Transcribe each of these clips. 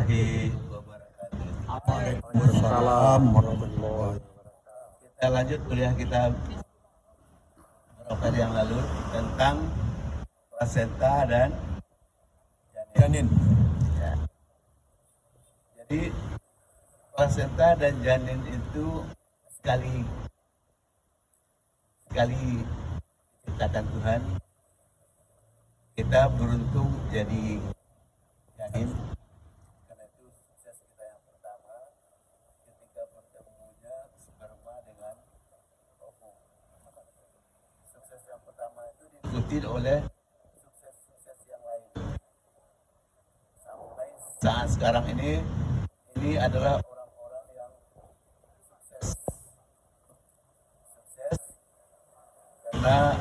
warahmatullahi wabarakatuh. Waalaikumsalam warahmatullahi wabarakatuh. Kita lanjut kuliah kita beberapa hari yang lalu tentang plasenta dan janin. Ya. Jadi plasenta dan janin itu sekali diciptakan Tuhan. Kita beruntung jadi janin. Karena itu sukses kita yang pertama ketika bertemunya sperma dengan ovum. Sukses yang pertama itu diikuti oleh sukses yang lain. Sampai saat sekarang ini adalah orang-orang yang sukses karena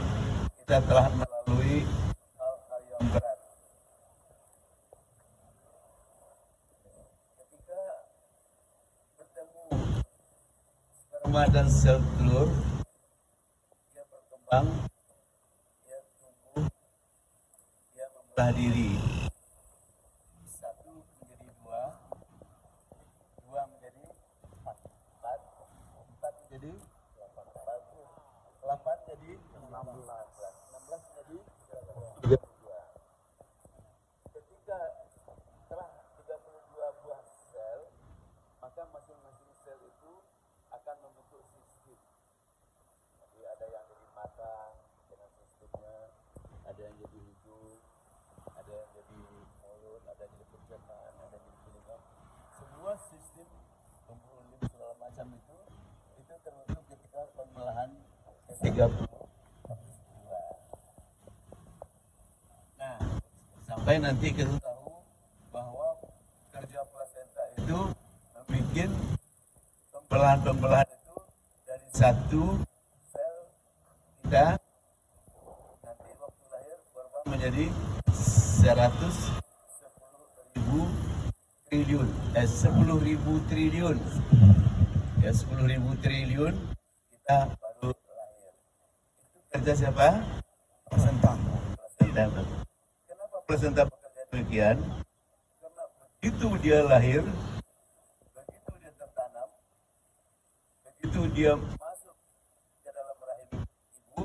kita telah melalui hal-hal yang berat. Ketika bertemu sperma dan sel telur, dia berkembang, dia tumbuh, dia membelah diri. Satu menjadi dua, dua menjadi empat, empat menjadi delapan jadi 16 jadi 32. Ketika telah 32 buah sel, maka masing-masing sel itu akan membentuk sistem. Jadi ada yang jadi mata dengan sistemnya, ada yang jadi hidung, ada yang jadi mulut, ada yang jadi pencernaan, ada yang jadi telinga. Semua sistem tumbuh limf segala macam itu terbentuk ketika pembelahan 32. Nah, sampai nanti kita tahu bahwa kerja plasenta itu membuat pembelahan itu dari satu sel kita nanti waktu lahir berubah menjadi 10.000 triliun. 10.000 triliun. Ya, 10.000 triliun kita baru lahir. Itu kerja siapa? Plasenta. Kenapa plasenta bekerja demikian? Karena begitu dia lahir, begitu dia tertanam, begitu dia masuk ke dalam rahim ibu,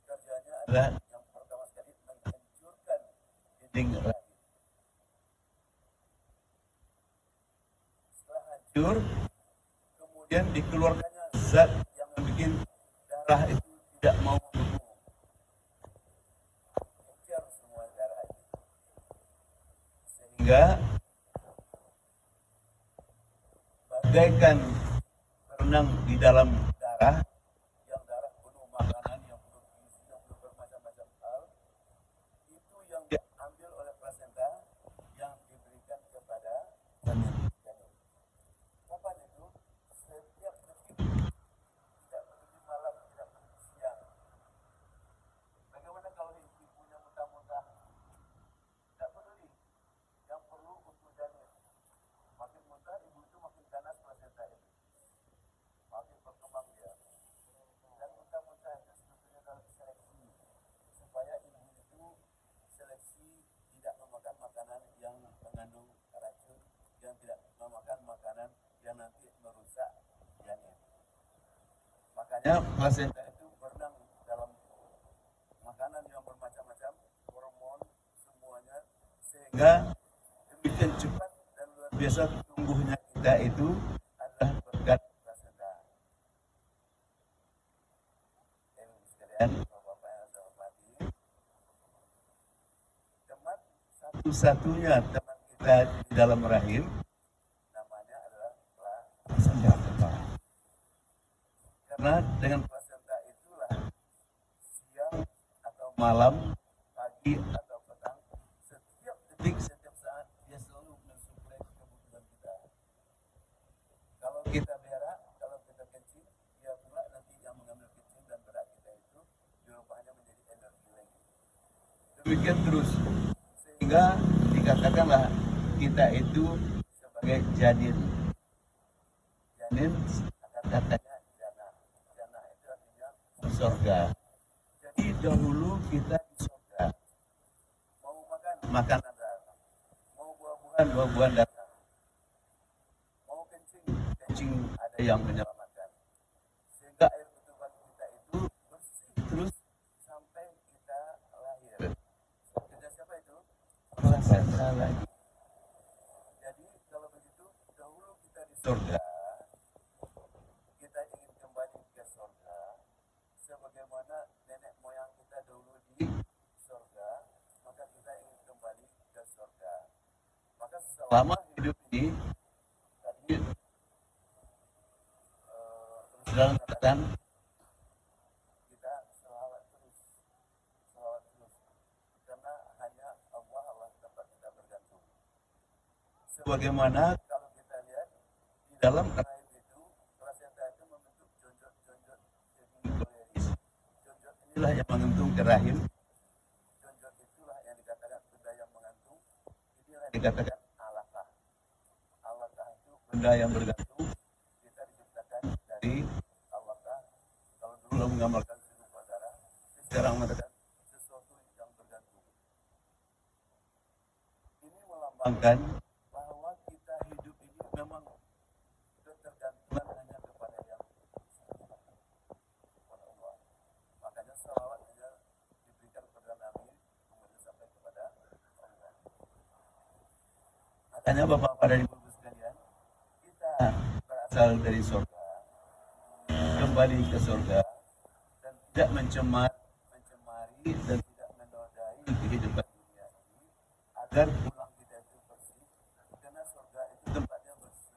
kerjanya adalah yang pertama sekali menghancurkan dinding rahim. Setelah hancur, kemudian dikeluarkannya zat yang membuat darah itu tidak mau mendukung. Kejar semua darah itu. Sehingga bagaikan berenang di dalam darah, yang darah penuh makanan, yang penuh gizi, yang penuh bermacam-macam hal, itu yang diambil oleh plasenta yang diberikan kepada janin. Kapan itu? Setiap detik, tidak peduli malam, tidak peduli siang. Bagaimana kalau ibunya muntah-muntah? Tidak peduli. Yang perlu untuk janin. Makin muntah, ibu itu makin ganas plasenta itu. Makin berkembang dia. Dan muntah-muntah itu sebetulnya kalau diseleksi. Supaya ibu itu seleksi tidak memakan makanan yang mengandung racun, yang tidak memakan makanan yang nanti merusak janin. Makanya plasenta itu berenang dalam makanan yang bermacam-macam, hormon semuanya, sehingga demikian cepat dan luar biasa tumbuhnya kita itu adalah berkat plasenta. Ibu sekalian, bapak-bapak yang saya hormati, teman satu-satunya teman kita di dalam rahim namanya adalah plasenta. Karena dengan plasenta itulah siang atau malam, pagi atau petang, setiap detik, setiap saat dia selalu mensuplai kebutuhan kita. Kalau kita berak, kalau kita kencing, dia pula nanti yang mengambil kencing dan berak kita itu dirubahnya menjadi energi lagi. Demikian terus, sehingga dikatakanlah kita itu sebagai janin. Janin akan katanya jannah. Jannah itu artinya surga. Jadi dahulu kita di surga. Mau makan, makan datang. Mau buah-buahan, buah-buahan datang. kencing ada yang menyelamatkan. Sehingga air ketuban kita itu bersih terus sampai kita lahir. Kerja siapa itu? Placenta lagi. Jadi kalau begitu dahulu kita di surga, kita ingin kembali ke surga, sebagaimana nenek moyang kita dahulu di surga, maka kita ingin kembali ke surga. Maka selama hidup ini tadi sudah mengatakan kita selawat terus, karena hanya Allah tempat kita bergantung. Sebagaimana kalau kita lihat di dalam rahim itu, plasenta itu membentuk jonjot-jonjot semi-koleris. Jonjot inilah yang mengentung ke rahim. Jonjot itulah yang dikatakan benda yang mengantung. Inilah yang dikatakan alaqah. Alaqah itu benda yang bergantung. Kita diciptakan dari alaqah. Kalau dulu menggambarkan sebuah darah, sekarang mengatakan sesuatu yang bergantung. Ini melambangkan bahwa kita hidup ini memang ketergantungan hanya kepada yang kepada Allah. Makanya salawat hanya diberikan kepada Nabi, kemudian sampai kepada Allah. Makanya Bapak dan Ibu sekalian, kita berasal dari surga, kembali ke surga, dan tidak mencemari dan tidak menodai kehidupan dunia ini, agar pulang kita itu bersih, karena surga itu tempatnya bersih.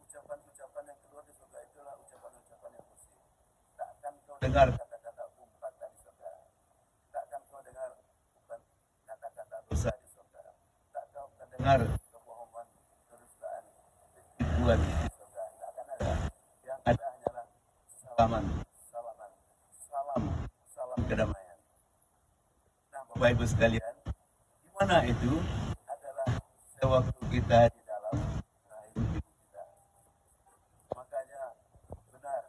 Ucapan-ucapan yang keluar di surga itulah ucapan-ucapan yang bersih. Takkan kau dengar kata-kata umpatan di surga. Takkan kau dengar kata-kata dosa di surga. Takkan kau dengar kebohongan, kedustaan, ketipuan di surga. Tak akan ada. Yang ada hanyalah salam kedamaian. Nah, Bapak Ibu sekalian, di mana itu adalah sewaktu kita di dalam rahim ibu kita. Makanya benar,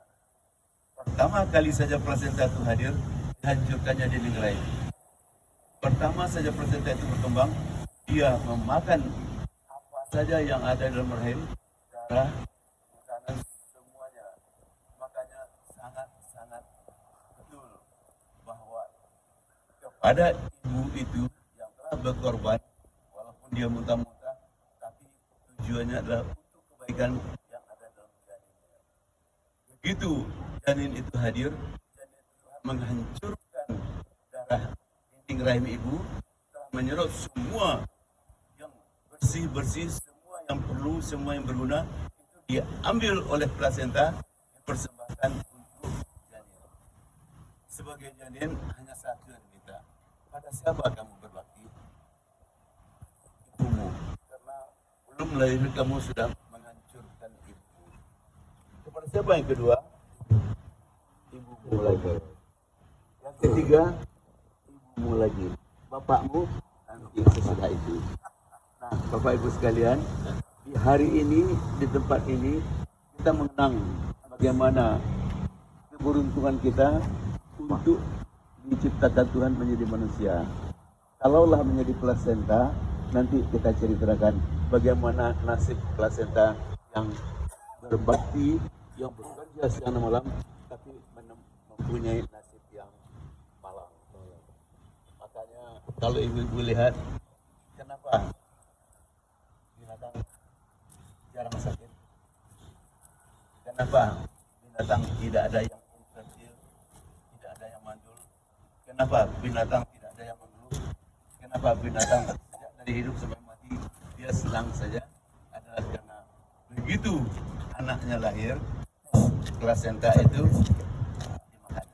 pertama kali saja plasenta itu hadir, dihancurkannya dinding rahim. Pertama saja plasenta itu berkembang, dia memakan apa saja yang ada dalam rahim, darah, makanan, semuanya. Makanya sangat-sangat betul bahwa kepada ibu itu yang telah berkorban, walaupun dia muntah-muntah, tapi tujuannya adalah untuk kebaikan yang ada dalam janinnya. Begitu janin itu hadir, janin itu menghancurkan darah dinding rahim ibu, telah menyerap semua yang bersih-bersih, semua yang perlu, semua yang berguna, itu diambil oleh plasenta, dipersembahkan untuk janin. Sebagai janin hanya satu yang kita. Pada siapa kamu berbakti? Ibumu. Karena belum melahirkan kamu sudah menghancurkan ibu. Kepada siapa yang kedua? Ibumu lagi. Yang ketiga, ibumu lagi. Bapakmu nanti sesudah itu. Nah, Bapak Ibu sekalian, di hari ini, di tempat ini, kita mengenang bagaimana keberuntungan kita untuk diciptakan Tuhan menjadi manusia. Kalaulah menjadi plasenta, nanti kita ceritakan bagaimana nasib plasenta yang berbakti, yang bekerja siang dan malam, tapi mempunyai nasib yang malang. Makanya kalau ibu-ibu lihat, kenapa binatang jarang sakit? Kenapa binatang tidak ada yang infertil, tidak ada yang mandul? Kenapa binatang tidak ada yang mengeluh? Kenapa binatang sejak dari hidup sampai mati dia senang saja? Adalah karena begitu anaknya lahir, plasenta itu dimakan.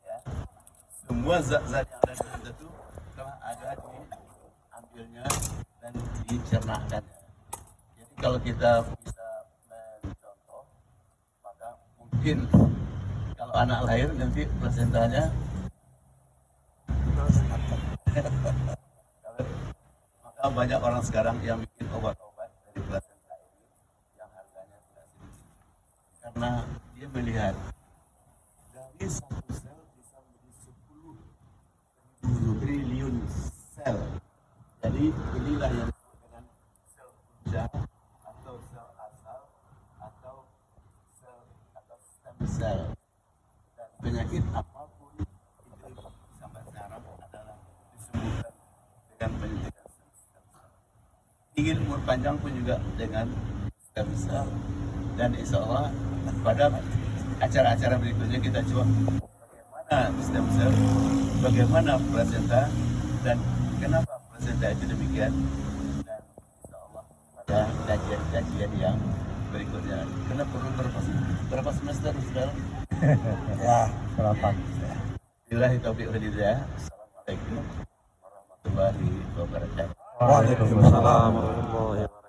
Ya. Semua zat-zat yang ada dalam itu telah ada diambilnya dan dicernakan. Jadi kalau kita bisa mencontoh, maka mungkin kalau anak lahir nanti plasentanya maka banyak orang sekarang yang bikin obat-obat dari plasenta ini yang harganya tidak sedikit, karena dia melihat dari satu sel bisa menjadi 10.000 triliun sel. Jadi inilah yang disebut dengan sel punca atau sel asal sel. Dan penyakit apapun itu sampai sekarang adalah disembuhkan dengan penyuntikan stem cell. Ingin umur panjang pun juga dengan stem cell. Dan insya Allah pada acara-acara berikutnya kita coba bagaimana stem cell, bagaimana plasenta, dan kenapa plasenta itu demikian. Dan insya Allah pada kajian-kajian yang berikutnya. Karena perlu berapa semester sekarang? Ya, selamat. Billahi taufiq wal hidayah. Assalamualaikum warahmatullahi wabarakatuh. Waalaikumsalam warahmatullahi wabarakatuh.